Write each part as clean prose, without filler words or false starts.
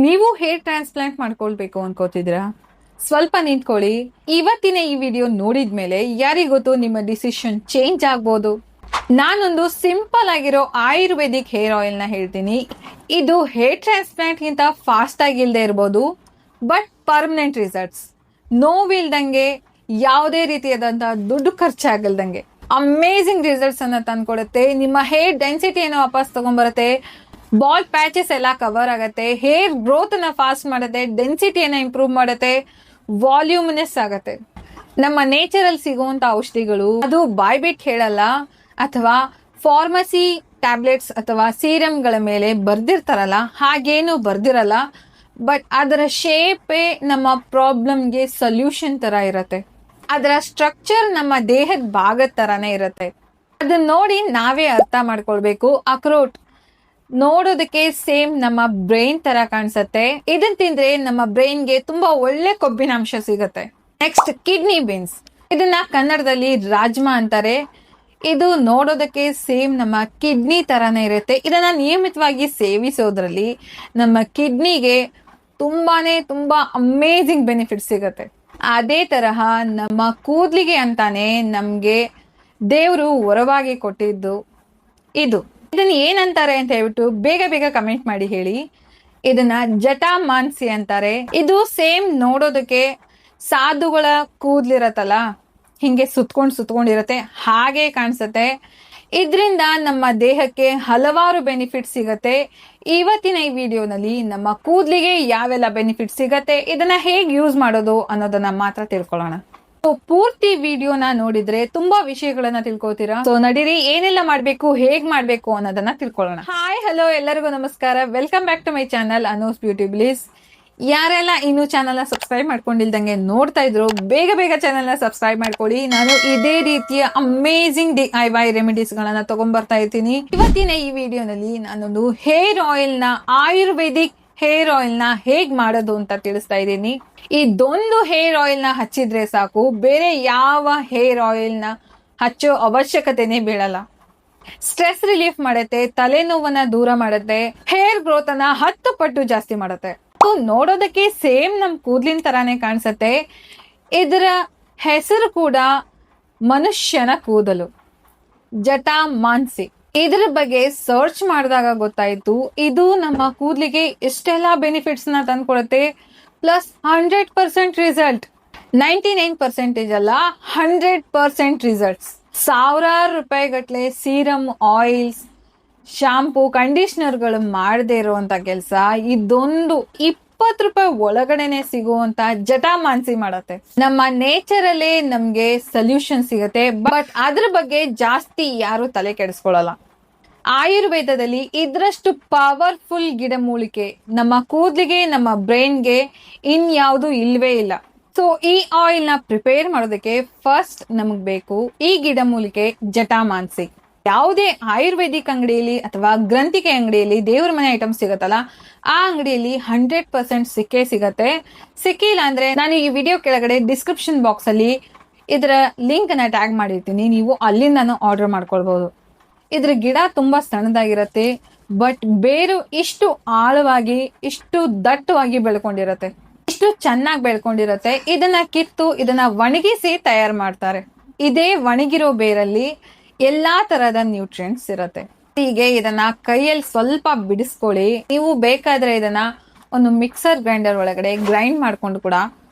ನೀವು hair transplant ಮಾಡ್ಕೊಳ್ಬೇಕು ಅನ್ಕೋತಿದ್ರಾ? ಸ್ವಲ್ಪ ನಿಂತ್ಕೊಳ್ಳಿ. ಇವತ್ತಿನ ಈ ವಿಡಿಯೋ ನೋಡಿದ್ಮೇಲೆ ಯಾರಿಗೊತ್ತು ನಿಮ್ಮ ಡಿಸಿಷನ್ ಚೇಂಜ್ ಆಗ್ಬೋದು. ನಾನೊಂದು ಸಿಂಪಲ್ ಆಗಿರೋ ಆಯುರ್ವೇದಿಕ್ ಹೇರ್ ಆಯಿಲ್ ನ ಹೇಳ್ತೀನಿ. ಇದು ಹೇರ್ ಟ್ರಾನ್ಸ್ಪ್ಲಾಂಟ್ ಗಿಂತ ಫಾಸ್ಟ್ ಆಗಿ ಇಲ್ಲದೆ ಇರ್ಬೋದು, ಬಟ್ ಪರ್ಮನೆಂಟ್ ರಿಸಲ್ಟ್ಸ್, ನೋವಿಲ್ದಂಗೆ, ಯಾವುದೇ ರೀತಿಯಾದಂತಹ ದುಡ್ಡು ಖರ್ಚಾಗಲ್ದಂಗೆ ಅಮೇಝಿಂಗ್ ರಿಸಲ್ಟ್ಸ್ ಅನ್ನ ತಂದ್ಕೊಡುತ್ತೆ. ನಿಮ್ಮ ಹೇರ್ ಡೆನ್ಸಿಟಿಯನ್ನು ವಾಪಸ್ ತಗೊಂಡ್ಬರುತ್ತೆ, ಬಾಲ್ ಪ್ಯಾಚಸ್ ಎಲ್ಲ ಕವರ್ ಆಗುತ್ತೆ, ಹೇರ್ ಗ್ರೋತ್ ಅನ್ನ ಫಾಸ್ಟ್ ಮಾಡುತ್ತೆ, ಡೆನ್ಸಿಟಿಯನ್ನ ಇಂಪ್ರೂವ್ ಮಾಡುತ್ತೆ, ವಾಲ್ಯೂಮಿನೆಸ್ ಆಗುತ್ತೆ. ನಮ್ಮ ನೇಚರಲ್ಲಿ ಸಿಗುವಂತ ಔಷಧಿಗಳು ಅದು ಬಾಯ್ಬಿಟ್ ಹೇಳಲ್ಲ, ಅಥವಾ ಫಾರ್ಮಸಿ ಟ್ಯಾಬ್ಲೆಟ್ಸ್ ಅಥವಾ ಸೀರಮ್ಗಳ ಮೇಲೆ ಬರ್ದಿರ್ತಾರಲ್ಲ, ಹಾಗೇನು ಬರ್ದಿರಲ್ಲ. ಬಟ್ ಅದರ ಶೇಪೇ ನಮ್ಮ ಪ್ರಾಬ್ಲಮ್ಗೆ ಸೊಲ್ಯೂಷನ್ ತರ ಇರುತ್ತೆ. ಅದರ ಸ್ಟ್ರಕ್ಚರ್ ನಮ್ಮ ದೇಹದ ಭಾಗದ ತರಾನೇ ಇರುತ್ತೆ. ಅದನ್ನ ನೋಡಿ ನಾವೇ ಅರ್ಥ ಮಾಡ್ಕೊಳ್ಬೇಕು. ಅಕ್ರೋಟ್ ನೋಡೋದಕ್ಕೆ ಸೇಮ್ ನಮ್ಮ ಬ್ರೈನ್ ತರ ಕಾಣಿಸುತ್ತೆ. ಇದನ್ನ ತಿಂದ್ರೆ ನಮ್ಮ ಬ್ರೈನ್ಗೆ ತುಂಬಾ ಒಳ್ಳೆ ಕೊಬ್ಬಿನಾಂಶ ಸಿಗುತ್ತೆ. ನೆಕ್ಸ್ಟ್ ಕಿಡ್ನಿ ಬೀನ್ಸ್, ಇದನ್ನ ಕನ್ನಡದಲ್ಲಿ ರಾಜ್ಮಾ ಅಂತಾರೆ. ಇದು ನೋಡೋದಕ್ಕೆ ಸೇಮ್ ನಮ್ಮ ಕಿಡ್ನಿ ತರಾನೇ ಇರುತ್ತೆ. ಇದನ್ನ ನಿಯಮಿತವಾಗಿ ಸೇವಿಸೋದ್ರಲ್ಲಿ ನಮ್ಮ ಕಿಡ್ನಿಗೆ ತುಂಬಾ ಅಮೇಝಿಂಗ್ ಬೆನಿಫಿಟ್ ಸಿಗುತ್ತೆ. ಅದೇ ತರಹ ನಮ್ಮ ಕೂದಲಿಗೆ ಅಂತಾನೆ ನಮ್ಗೆ ದೇವರು ವರವಾಗಿ ಕೊಟ್ಟಿದ್ದು ಇದನ್ನ ಏನಂತಾರೆ ಅಂತ ಹೇಳ್ಬಿಟ್ಟು ಬೇಗ ಬೇಗ ಕಮೆಂಟ್ ಮಾಡಿ ಹೇಳಿ. ಇದನ್ನ ಜಟಾಮಾಂಸಿ ಅಂತಾರೆ. ಇದು ಸೇಮ್ ನೋಡೋದಕ್ಕೆ ಸಾಧುಗಳ ಕೂದ್ಲಿರತ್ತಲ್ಲ, ಹಿಂಗೆ ಸುತ್ಕೊಂಡಿರತ್ತೆ, ಹಾಗೆ ಕಾಣಿಸುತ್ತೆ. ಇದರಿಂದ ನಮ್ಮ ದೇಹಕ್ಕೆ ಹಲವಾರು ಬೆನಿಫಿಟ್ ಸಿಗತ್ತೆ. ಇವತ್ತಿನ ಈ ವಿಡಿಯೋನಲ್ಲಿ ನಮ್ಮ ಕೂದಲಿಗೆ ಯಾವೆಲ್ಲ ಬೆನಿಫಿಟ್ ಸಿಗತ್ತೆ, ಇದನ್ನ ಹೇಗೆ ಯೂಸ್ ಮಾಡೋದು ಅನ್ನೋದನ್ನ ಮಾತ್ರ ತಿಳ್ಕೊಳ್ಳೋಣ. ಪೂರ್ತಿ ವಿಡಿಯೋನ ನೋಡಿದ್ರೆ ತುಂಬಾ ವಿಷಯಗಳನ್ನ ತಿಳ್ಕೊತೀರಾ. ಸೊ ನಡೀರಿ, ಏನೆಲ್ಲ ಮಾಡ್ಬೇಕು, ಹೇಗ್ ಮಾಡ್ಬೇಕು ಅನ್ನೋದನ್ನ ತಿಳ್ಕೊಳ್ಳೋಣ. ಹಾಯ್ ಹಲೋ, ಎಲ್ಲರಿಗೂ ನಮಸ್ಕಾರ. Welcome back to my channel Anu's beauty bliss. ಯಾರೆಲ್ಲ ಇನ್ನು ಚಾನಲ್ ನ ಸಬ್ಸ್ಕ್ರೈಬ್ ಮಾಡ್ಕೊಂಡಿಲ್ದಂಗೆ ನೋಡ್ತಾ ಇದ್ರು, ಬೇಗ ಬೇಗ ಚಾನಲ್ ನ ಸಬ್ಸ್ಕ್ರೈಬ್ ಮಾಡ್ಕೊಳ್ಳಿ. ನಾನು ಇದೇ ರೀತಿಯ ಅಮೇಝಿಂಗ್ DIY ರೆಮಿಡೀಸ್ ಗಳನ್ನ ತಗೊಂಡ್ಬರ್ತಾ ಇರ್ತೀನಿ. ಇವತ್ತಿನ ಈ ವಿಡಿಯೋನಲ್ಲಿ ನಾನೊಂದು ಹೇರ್ ಆಯಿಲ್ ನ, ಆಯುರ್ವೇದಿಕ್ ಹೇರ್ ಆಯಿಲ್ ನ ಹೇಗ್ ಮಾಡೋದು ಅಂತ ತಿಳಿಸ್ತಾ ಇದ್ದೀನಿ. ಇದೊಂದು ಹೇರ್ ಆಯಿಲ್ ನ ಹಚ್ಚಿದ್ರೆ ಸಾಕು, ಬೇರೆ ಯಾವ ಹೇರ್ ಆಯಿಲ್ ನ ಹಚ್ಚೋ ಅವಶ್ಯಕತೆನೇ ಬೀಳಲ್ಲ. ಸ್ಟ್ರೆಸ್ ರಿಲೀಫ್ ಮಾಡುತ್ತೆ, ತಲೆನೋವನ್ನ ದೂರ ಮಾಡುತ್ತೆ, ಹೇರ್ ಗ್ರೋತ್ ಅನ್ನ 10 ಪಟ್ಟು ಜಾಸ್ತಿ ಮಾಡುತ್ತೆ. ನೋಡೋದಕ್ಕೆ ಸೇಮ್ ನಮ್ ಕೂದ್ಲಿನ ತರಾನೇ ಕಾಣಿಸುತ್ತೆ. ಇದರ ಹೆಸರು ಕೂಡ ಮನುಷ್ಯನ ಕೂದಲು, ಜಟಾಮಾಂಸಿ. ಇದ್ರ ಬಗ್ಗೆ ಸರ್ಚ್ ಮಾಡಿದಾಗ ಗೊತ್ತಾಯ್ತು, ಇದು ನಮ್ಮ ಕೂದಲಿಗೆ ಇಷ್ಟೆಲ್ಲ ಬೆನಿಫಿಟ್ಸ್ ನ ತಂದ್ಕೊಡುತ್ತೆ. ಪ್ಲಸ್ 100% ರಿಸಲ್ಟ್, 99% ಅಲ್ಲ, 100% ರಿಸಲ್ಟ್ಸ್. ಸಾವಿರಾರು ರೂಪಾಯಿ ಗಟ್ಲೆ ಸೀರಮ್, ಆಯಿಲ್ಸ್, ಶಾಂಪೂ, ಕಂಡೀಷನರ್ಗಳು ಮಾಡದೇ ಇರುವಂತ ಕೆಲಸ ಇದೊಂದು 20 ರೂಪಾಯಿ ಒಳಗಡೆನೆ ಸಿಗುವಂತ ಜಟಾಮಾಂಸಿ ಮಾಡತ್ತೆ. ನಮ್ಮ ನೇಚರ್ ಅಲ್ಲೇ ನಮ್ಗೆ ಸೊಲ್ಯೂಷನ್ ಸಿಗತ್ತೆ, ಬಟ್ ಅದ್ರ ಬಗ್ಗೆ ಜಾಸ್ತಿ ಯಾರು ತಲೆ ಕೆಡಿಸ್ಕೊಳ್ಳಲ್ಲ. ಆಯುರ್ವೇದದಲ್ಲಿ ಇದ್ರಷ್ಟು ಪವರ್ಫುಲ್ ಗಿಡಮೂಲಿಕೆ ನಮ್ಮ ಕೂದಲಿಗೆ, ನಮ್ಮ ಬ್ರೈನ್ಗೆ ಇನ್ಯಾವುದು ಇಲ್ವೇ ಇಲ್ಲ. ಸೊ ಈ ಆಯಿಲ್ ನ ಪ್ರಿಪೇರ್ ಮಾಡೋದಕ್ಕೆ ಫಸ್ಟ್ ನಮಗ್ ಬೇಕು ಈ ಗಿಡಮೂಲಿಕೆ ಜಟಾಮಾಂಸಿ. ಯಾವುದೇ ಆಯುರ್ವೇದಿಕ್ ಅಂಗಡಿಯಲ್ಲಿ ಅಥವಾ ಗ್ರಂಥಿಕೆ ಅಂಗಡಿಯಲ್ಲಿ ದೇವ್ರ ಮನೆ ಐಟಮ್ಸ್ ಸಿಗತ್ತಲ್ಲ, ಆ ಅಂಗಡಿಯಲ್ಲಿ 100% ಸಿಕ್ಕೇ ಸಿಗತ್ತೆ. ಸಿಕ್ಕಿಲ್ಲ ಅಂದ್ರೆ ನಾನು ಈ ವಿಡಿಯೋ ಕೆಳಗಡೆ ಡಿಸ್ಕ್ರಿಪ್ಷನ್ ಬಾಕ್ಸ್ ಅಲ್ಲಿ ಇದರ ಲಿಂಕ್ ನ ಟ್ಯಾಗ್ ಮಾಡಿರ್ತೀನಿ, ನೀವು ಅಲ್ಲಿಂದಾನು ಆರ್ಡರ್ ಮಾಡ್ಕೊಳ್ಬಹುದು. ಇದ್ರ ಗಿಡ ತುಂಬಾ ಸಣ್ಣದಾಗಿರತ್ತೆ, ಬಟ್ ಬೇರು ಇಷ್ಟು ಆಳವಾಗಿ, ಇಷ್ಟು ದಟ್ಟವಾಗಿ ಬೆಳ್ಕೊಂಡಿರತ್ತೆ, ಇಷ್ಟು ಚೆನ್ನಾಗಿ ಬೆಳ್ಕೊಂಡಿರತ್ತೆ. ಇದನ್ನ ಕಿತ್ತು, ಇದನ್ನ ಒಣಗಿಸಿ ತಯಾರು ಮಾಡ್ತಾರೆ. ಇದೇ ಒಣಗಿರೋ ಬೇರಲ್ಲಿ ಎಲ್ಲಾ ತರಹದ ನ್ಯೂಟ್ರಿಯೆಂಟ್ಸ್ ಇರತ್ತೆ. ಹೀಗೆ ಇದನ್ನ ಕೈಯಲ್ಲಿ ಸ್ವಲ್ಪ ಬಿಡಿಸ್ಕೊಳ್ಳಿ. ನೀವು ಬೇಕಾದ್ರೆ ಇದನ್ನ ಒಂದು ಮಿಕ್ಸರ್ ಗ್ರೈಂಡರ್ ಒಳಗಡೆ ಗ್ರೈಂಡ್ ಮಾಡ್ಕೊಂಡು ಕೂಡ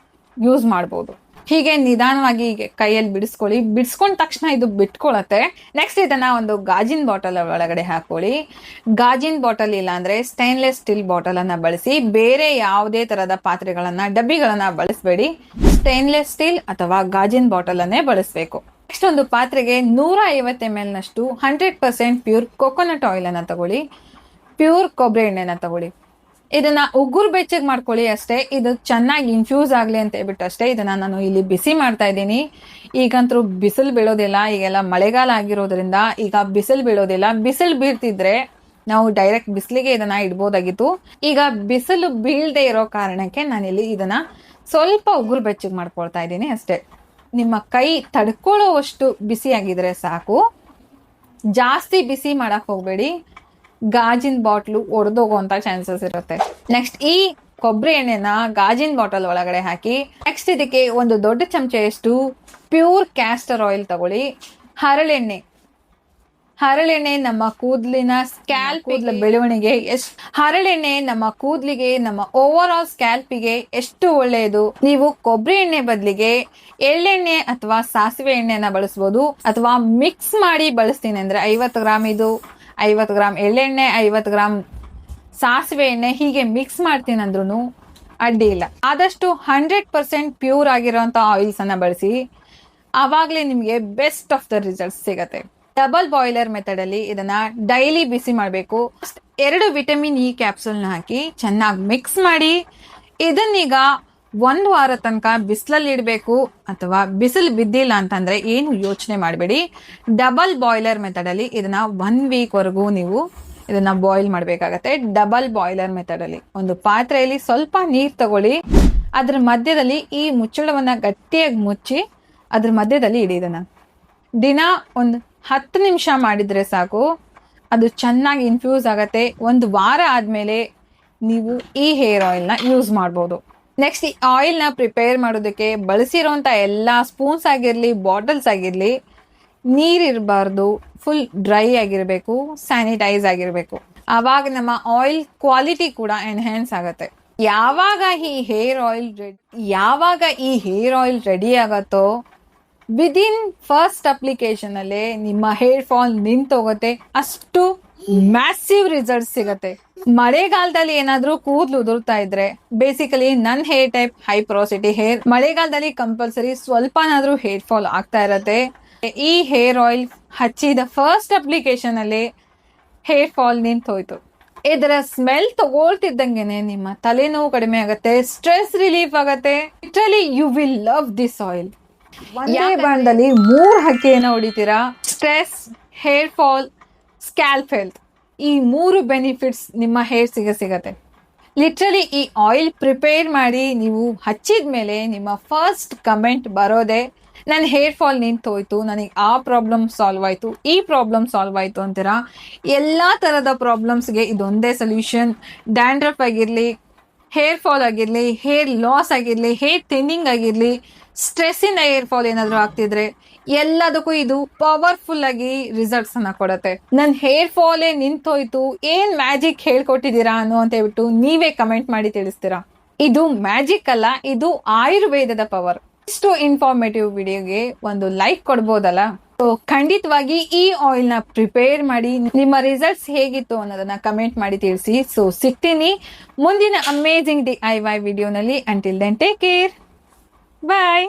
ಯೂಸ್ ಮಾಡಬಹುದು. ಹೀಗೆ ನಿಧಾನವಾಗಿ ಹೀಗೆ ಕೈಯಲ್ಲಿ ಬಿಡಿಸ್ಕೊಳ್ಳಿ. ಬಿಡಿಸ್ಕೊಂಡ ತಕ್ಷಣ ಇದು ಬಿಟ್ಕೊಳತ್ತೆ. ನೆಕ್ಸ್ಟ್ ಇದನ್ನ ಒಂದು ಗಾಜಿನ ಬಾಟಲ್ ಒಳಗಡೆ ಹಾಕೊಳ್ಳಿ. ಗಾಜಿನ ಬಾಟಲ್ ಇಲ್ಲ ಅಂದ್ರೆ ಸ್ಟೈನ್ಲೆಸ್ ಸ್ಟೀಲ್ ಬಾಟಲ್ ಅನ್ನ ಬಳಸಿ. ಬೇರೆ ಯಾವುದೇ ತರಹದ ಪಾತ್ರೆಗಳನ್ನ, ಡಬ್ಬಿಗಳನ್ನ ಬಳಸಬೇಡಿ. ಸ್ಟೈನ್ಲೆಸ್ ಸ್ಟೀಲ್ ಅಥವಾ ಗಾಜಿನ ಬಾಟಲ್ ಅನ್ನೇ ಬಳಸಬೇಕು. ನೆಕ್ಸ್ಟ್ ಒಂದು ಪಾತ್ರೆಗೆ 150 ml ನಷ್ಟು 100% ಪ್ಯೂರ್ ಕೊಕೊನಟ್ ಆಯಿಲ್ ಅನ್ನ ತಗೊಳ್ಳಿ. ಪ್ಯೂರ್ ಕೊಬ್ಬರಿ ಎಣ್ಣೆನ ತಗೊಳ್ಳಿ. ಇದನ್ನ ಉಗುರು ಬೆಚ್ಚಗೆ ಮಾಡ್ಕೊಳ್ಳಿ ಅಷ್ಟೇ. ಇದು ಚೆನ್ನಾಗಿ ಇನ್ಫ್ಯೂಸ್ ಆಗ್ಲಿ ಅಂತ ಹೇಳ್ಬಿಟ್ಟು ಅಷ್ಟೇ ಇದನ್ನ ನಾನು ಇಲ್ಲಿ ಬಿಸಿ ಮಾಡ್ತಾ ಇದ್ದೀನಿ. ಈಗಂತೂ ಬಿಸಿಲು ಬೀಳೋದಿಲ್ಲ, ಈಗೆಲ್ಲ ಮಳೆಗಾಲ ಆಗಿರೋದ್ರಿಂದ ಈಗ ಬಿಸಿಲು ಬೀಳೋದಿಲ್ಲ. ಬಿಸಿಲು ಬೀಳ್ತಿದ್ರೆ ನಾವು ಡೈರೆಕ್ಟ್ ಬಿಸಿಲಿಗೆ ಇದನ್ನ ಇಡ್ಬೋದಾಗಿತ್ತು. ಈಗ ಬಿಸಿಲು ಬೀಳದೆ ಇರೋ ಕಾರಣಕ್ಕೆ ನಾನಿಲ್ಲಿ ಇದನ್ನ ಸ್ವಲ್ಪ ಉಗುರು ಬೆಚ್ಚಗೆ ಮಾಡ್ಕೊಳ್ತಾ ಇದ್ದೀನಿ ಅಷ್ಟೇ. ನಿಮ್ಮ ಕೈ ತಡ್ಕೊಳ್ಳೋವಷ್ಟು ಬಿಸಿ ಆಗಿದ್ರೆ ಸಾಕು, ಜಾಸ್ತಿ ಬಿಸಿ ಮಾಡಕ್ ಹೋಗ್ಬೇಡಿ. ಗಾಜಿನ ಬಾಟ್ಲು ಒಡೆದೋಗುವಂತ ಚಾನ್ಸಸ್ ಇರುತ್ತೆ. ನೆಕ್ಸ್ಟ್ ಈ ಕೊಬ್ಬರಿ ಎಣ್ಣೆನ ಗಾಜಿನ ಬಾಟಲ್ ಒಳಗಡೆ ಹಾಕಿ, ನೆಕ್ಸ್ಟ್ ಇದಕ್ಕೆ ಒಂದು ದೊಡ್ಡ ಚಮಚೆಯಷ್ಟು ಪ್ಯೂರ್ ಕ್ಯಾಸ್ಟರ್ ಆಯಿಲ್ ತಗೊಳ್ಳಿ. ಹರಳೆಣ್ಣೆ ನಮ್ಮ ಕೂದಲಿನ ಕೂದಲ ಬೆಳವಣಿಗೆ ಹರಳೆಣ್ಣೆ ನಮ್ಮ ಕೂದಲಿಗೆ, ನಮ್ಮ ಓವರ್ ಆಲ್ ಸ್ಕ್ಯಾಲ್ಪಿಗೆ ಎಷ್ಟು ಒಳ್ಳೆಯದು. ನೀವು ಕೊಬ್ಬರಿ ಎಣ್ಣೆ ಬದಲಿಗೆ ಎಳ್ಳೆಣ್ಣೆ ಅಥವಾ ಸಾಸಿವೆ ಎಣ್ಣೆನ ಬಳಸ್ಬೋದು, ಅಥವಾ ಮಿಕ್ಸ್ ಮಾಡಿ ಬಳಸ್ತೀನಿ ಅಂದ್ರೆ 50 ಗ್ರಾಮ್ ಇದು, 50 ಗ್ರಾಮ್ ಎಳ್ಳೆಣ್ಣೆ, 50 ಗ್ರಾಮ್ ಸಾಸಿವೆ ಎಣ್ಣೆ ಹೀಗೆ ಮಿಕ್ಸ್ ಮಾಡ್ತೀನಿ ಅಂದ್ರೂ ಅಡ್ಡಿ ಇಲ್ಲ. ಆದಷ್ಟು 100% ಪ್ಯೂರ್ ಆಗಿರೋಂಥ ಆಯಿಲ್ಸ್ ಅನ್ನ ಬಳಸಿ, ಆವಾಗಲೇ ನಿಮಗೆ ಬೆಸ್ಟ್ ಆಫ್ ದ ರಿಸಲ್ಟ್ಸ್ ಸಿಗತ್ತೆ. ಡಬಲ್ ಬಾಯ್ಲರ್ ಮೆಥಡ್ ಅಲ್ಲಿ ಇದನ್ನ ಡೈಲಿ ಬಿಸಿ ಮಾಡಬೇಕು. 2 ವಿಟಮಿನ್ ಇ ಕ್ಯಾಪ್ಸೂಲ್ನ ಹಾಕಿ ಚೆನ್ನಾಗಿ ಮಿಕ್ಸ್ ಮಾಡಿ, ಇದನ್ನೀಗ 1 ವಾರ ತನಕ ಬಿಸಿಲಲ್ಲಿ ಇಡಬೇಕು. ಅಥವಾ ಬಿಸಿಲು ಬಿದ್ದಿಲ್ಲ ಅಂತಂದ್ರೆ ಏನು ಯೋಚನೆ ಮಾಡಬೇಡಿ, ಡಬಲ್ ಬಾಯ್ಲರ್ ಮೆಥಡ್ ಅಲ್ಲಿ ಇದನ್ನ 1 ವೀಕ್ ವರೆಗೂ ನೀವು ಇದನ್ನ ಬಾಯ್ಲ್ ಮಾಡಬೇಕಾಗತ್ತೆ. ಡಬಲ್ ಬಾಯ್ಲರ್ ಮೆಥಡ್ ಅಲ್ಲಿ ಒಂದು ಪಾತ್ರೆಯಲ್ಲಿ ಸ್ವಲ್ಪ ನೀರು ತಗೊಳ್ಳಿ, ಅದ್ರ ಮಧ್ಯದಲ್ಲಿ ಈ ಮುಚ್ಚಳವನ್ನ ಗಟ್ಟಿಯಾಗಿ ಮುಚ್ಚಿ ಅದ್ರ ಮಧ್ಯದಲ್ಲಿ ಇಡಿ. ಇದನ್ನ ದಿನ ಒಂದು 10 ನಿಮಿಷ ಮಾಡಿದ್ರೆ ಸಾಕು, ಅದು ಚೆನ್ನಾಗಿ ಇನ್ಫ್ಯೂಸ್ ಆಗತ್ತೆ. 1 ವಾರ ಆದ್ಮೇಲೆ ನೀವು ಈ ಹೇರ್ ಆಯಿಲ್ನ ಯೂಸ್ ಮಾಡ್ಬೋದು. ನೆಕ್ಸ್ಟ್ ಈ ಆಯಿಲ್ನ ಪ್ರಿಪೇರ್ ಮಾಡೋದಕ್ಕೆ ಬಳಸಿರೋಂಥ ಎಲ್ಲ ಸ್ಪೂನ್ಸ್ ಆಗಿರಲಿ, ಬಾಟಲ್ಸ್ ಆಗಿರಲಿ, ನೀರಿರಬಾರ್ದು, ಫುಲ್ ಡ್ರೈ ಆಗಿರಬೇಕು, ಸ್ಯಾನಿಟೈಸ್ ಆಗಿರಬೇಕು. ಆವಾಗ ನಮ್ಮ ಆಯಿಲ್ ಕ್ವಾಲಿಟಿ ಕೂಡ ಎನ್ಹ್ಯಾನ್ಸ್ ಆಗತ್ತೆ. ಯಾವಾಗ ಈ ಹೇರ್ ಆಯಿಲ್ ರೆಡಿ ಆಗತ್ತೋ, ವಿದಿನ್ ಫಸ್ಟ್ ಅಪ್ಲಿಕೇಶನ್ ಅಲ್ಲೇ ನಿಮ್ಮ ಹೇರ್ ಫಾಲ್ ನಿಂತೋಗುತ್ತೆ. ಅಷ್ಟು ಮ್ಯಾಸಿವ್ ರಿಸಲ್ಟ್ ಸಿಗತ್ತೆ. ಮಳೆಗಾಲದಲ್ಲಿ ಏನಾದ್ರೂ ಕೂದಲು ಉದುರ್ತಾ ಇದ್ರೆ, ಬೇಸಿಕಲಿ ನನ್ನ ಹೇರ್ ಟೈಪ್ ಹೈಪ್ರೋಸಿಟಿ ಹೇರ್, ಮಳೆಗಾಲದಲ್ಲಿ ಕಂಪಲ್ಸರಿ ಸ್ವಲ್ಪನಾದ್ರೂ ಹೇರ್ ಫಾಲ್ ಆಗ್ತಾ ಇರತ್ತೆ. ಈ ಹೇರ್ ಆಯಿಲ್ ಹಚ್ಚಿದ ಫಸ್ಟ್ ಅಪ್ಲಿಕೇಶನ್ ಅಲ್ಲಿ ಹೇರ್ ಫಾಲ್ ನಿಂತೋಯ್ತು. ಇದರ ಸ್ಮೆಲ್ ತಗೊಳ್ತಿದ್ದಂಗೆನೆ ನಿಮ್ಮ ತಲೆನೋವು ಕಡಿಮೆ ಆಗತ್ತೆ, ಸ್ಟ್ರೆಸ್ ರಿಲೀಫ್ ಆಗತ್ತೆ. Literally you will love this oil. ಒಂದೇ ಬಾಣದಲ್ಲಿ 3 ಹಕ್ಕಿಯನ್ನು ಹೊಡಿತೀರಾ. Stress, hair fall, scalp health, ಈ 3 ಬೆನಿಫಿಟ್ಸ್ ನಿಮ್ಮ ಹೇರ್ಸಿಗೆ ಸಿಗತ್ತೆ. ಲಿಟ್ರಲಿ ಈ ಆಯಿಲ್ ಪ್ರಿಪೇರ್ ಮಾಡಿ ನೀವು ಹಚ್ಚಿದ ಮೇಲೆ ನಿಮ್ಮ ಫಸ್ಟ್ ಕಮೆಂಟ್ ಬರೋದೆ, ನನ್ನ ಹೇರ್ ಫಾಲ್ ನಿಂತೋಯ್ತು, ನನಗೆ ಆ ಪ್ರಾಬ್ಲಮ್ ಸಾಲ್ವ್ ಆಯ್ತು, ಈ ಪ್ರಾಬ್ಲಮ್ ಸಾಲ್ವ್ ಆಯ್ತು ಅಂತೀರಾ. ಎಲ್ಲಾ ತರದ ಪ್ರಾಬ್ಲಮ್ಸ್ಗೆ ಇದೊಂದೇ ಸೊಲ್ಯೂಷನ್. ಡ್ಯಾಂಡ್ರಫ್ ಆಗಿರ್ಲಿ, ಹೇರ್ ಫಾಲ್ ಆಗಿರ್ಲಿ, ಹೇರ್ ಲಾಸ್ ಆಗಿರ್ಲಿ, ಹೇರ್ ಥಿನ್ನಿಂಗ್ ಆಗಿರ್ಲಿ, ಸ್ಟ್ರೆಸ್ ಇಂದ ಹೇರ್ ಫಾಲ್ ಏನಾದ್ರು ಆಗ್ತಿದ್ರೆ ಎಲ್ಲದಕ್ಕೂ ಇದು ಪವರ್ಫುಲ್ ಆಗಿ ರಿಸಲ್ಟ್ಸ್ ಅನ್ನ ಕೊಡುತ್ತೆ. ನನ್ ಹೇರ್ ಫಾಲೇ ನಿಂತೋಯ್ತು, ಏನ್ ಮ್ಯಾಜಿಕ್ ಹೇಳ್ಕೊಟ್ಟಿದ್ದೀರಾ ಅಂತ ಹೇಳ್ಬಿಟ್ಟು ನೀವೇ ಕಮೆಂಟ್ ಮಾಡಿ ತಿಳಿಸ್ತೀರಾ. ಇದು ಮ್ಯಾಜಿಕ್ ಅಲ್ಲ, ಇದು ಆಯುರ್ವೇದದ ಪವರ್. ಇಷ್ಟು ಇನ್ಫಾರ್ಮೇಟಿವ್ ವಿಡಿಯೋಗೆ ಒಂದು ಲೈಕ್ ಕೊಡ್ಬೋದಲ್ಲ. ಸೊ ಖಂಡಿತವಾಗಿ ಈ ಆಯಿಲ್ ನ ಪ್ರಿಪೇರ್ ಮಾಡಿ ನಿಮ್ಮ ರಿಸಲ್ಟ್ಸ್ ಹೇಗಿತ್ತು ಅನ್ನೋದನ್ನ ಕಮೆಂಟ್ ಮಾಡಿ ತಿಳಿಸಿ. ಸೊ ಸಿಗ್ತೀನಿ ಮುಂದಿನ ಅಮೇಜಿಂಗ್ DIY ವಿಡಿಯೋನಲ್ಲಿ. ಅಂಟಿಲ್ ದೆನ್ ಟೇಕ್ ಕೇರ್, ಬಾಯ್.